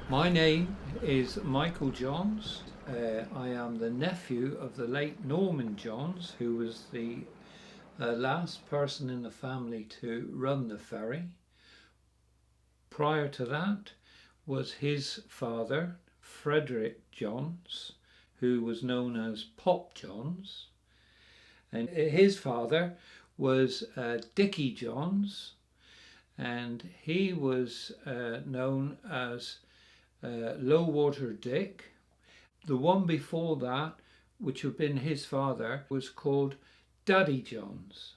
My name is Michael Johns. I am the nephew of the late Norman Johns, who was the last person in the family to run the ferry. Prior to that was his father, Frederick Johns, who was known as Pop Johns. And his father was Dickie Johns, and he was known as Low Water Dick. The one before that, which had been his father, was called Daddy Johns.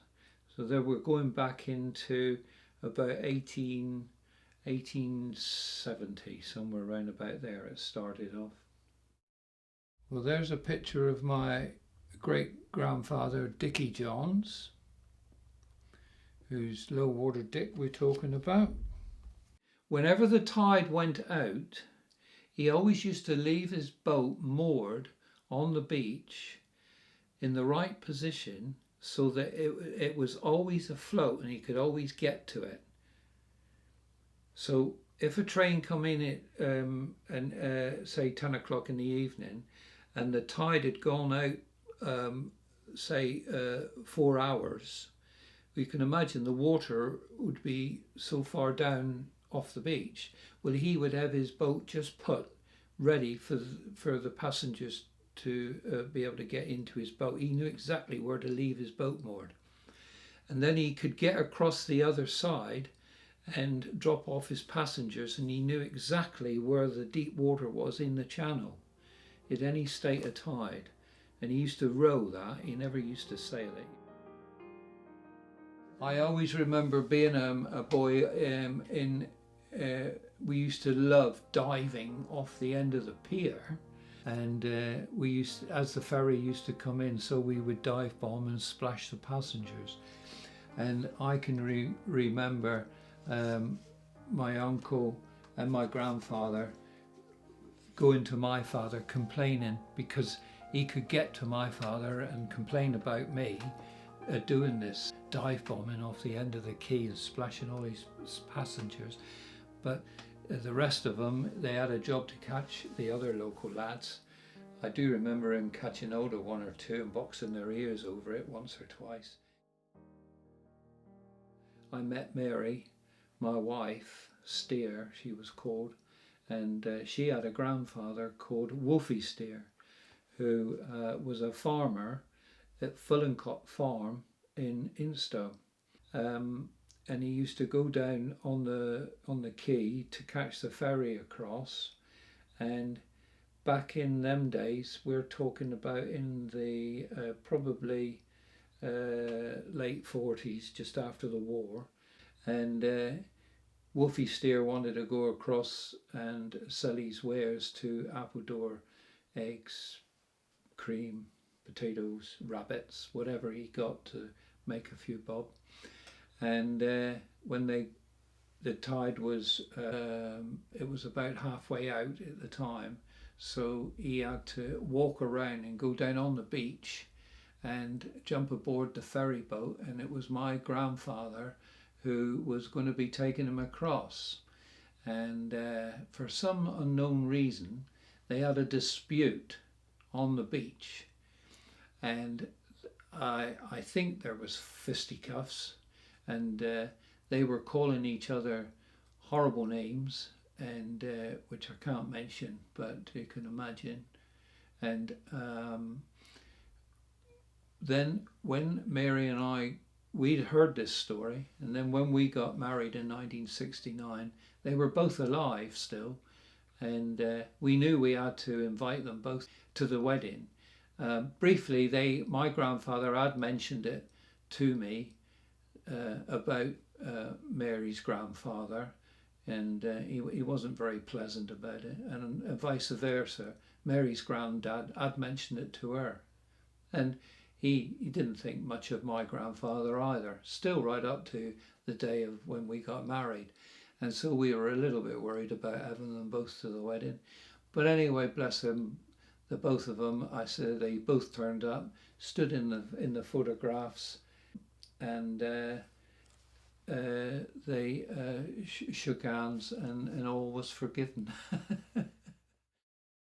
So they were going back into about 1870, somewhere around about there it started off. Well, there's a picture of my great grandfather Dickie Johns, who's Low Water Dick we're talking about. Whenever the tide went out, he always used to leave his boat moored on the beach in the right position so that it was always afloat and he could always get to it. So if a train come in at say 10 o'clock in the evening and the tide had gone out say 4 hours, you can imagine the water would be so far down off the beach. Well, he would have his boat just put ready for the passengers to be able to get into his boat. He knew exactly where to leave his boat moored, and then he could get across the other side and drop off his passengers, and he knew exactly where the deep water was in the channel at any state of tide, and he used to row that. He never used to sail it. I always remember being a boy we used to love diving off the end of the pier, and we used to, as the ferry used to come in, so we would dive bomb and splash the passengers. And I can remember my uncle and my grandfather going to my father complaining because he could get to my father and complain about me doing this dive bombing off the end of the quay and splashing all these passengers. But the rest of them, they had a job to catch the other local lads. I do remember him catching hold of one or two and boxing their ears over it once or twice. I met Mary, my wife, Steer she was called, and she had a grandfather called Wolfie Steer, who was a farmer at Fullencott Farm in Instow. And he used to go down on the quay to catch the ferry across. And back in them days, we're talking about in the probably late 40s, just after the war, and Wolfie Steer wanted to go across and sell his wares to Appledore, eggs, cream, potatoes, rabbits, whatever he got to make a few bob. And when the tide was, it was about halfway out at the time, so he had to walk around and go down on the beach and jump aboard the ferry boat, and it was my grandfather who was going to be taking him across. And for some unknown reason, they had a dispute on the beach, and I think there was fisticuffs, and they were calling each other horrible names, and which I can't mention, but you can imagine. And then when Mary and I, we'd heard this story, and then when we got married in 1969, they were both alive still, and we knew we had to invite them both to the wedding. Briefly, my grandfather had mentioned it to me about Mary's grandfather, and he wasn't very pleasant about it, and vice versa. Mary's granddad had mentioned it to her, and he didn't think much of my grandfather either, still right up to the day of when we got married. And so we were a little bit worried about having them both to the wedding. But anyway, bless them, the both of them, I said, they both turned up, stood in the photographs, and they shook hands, and all was forgiven.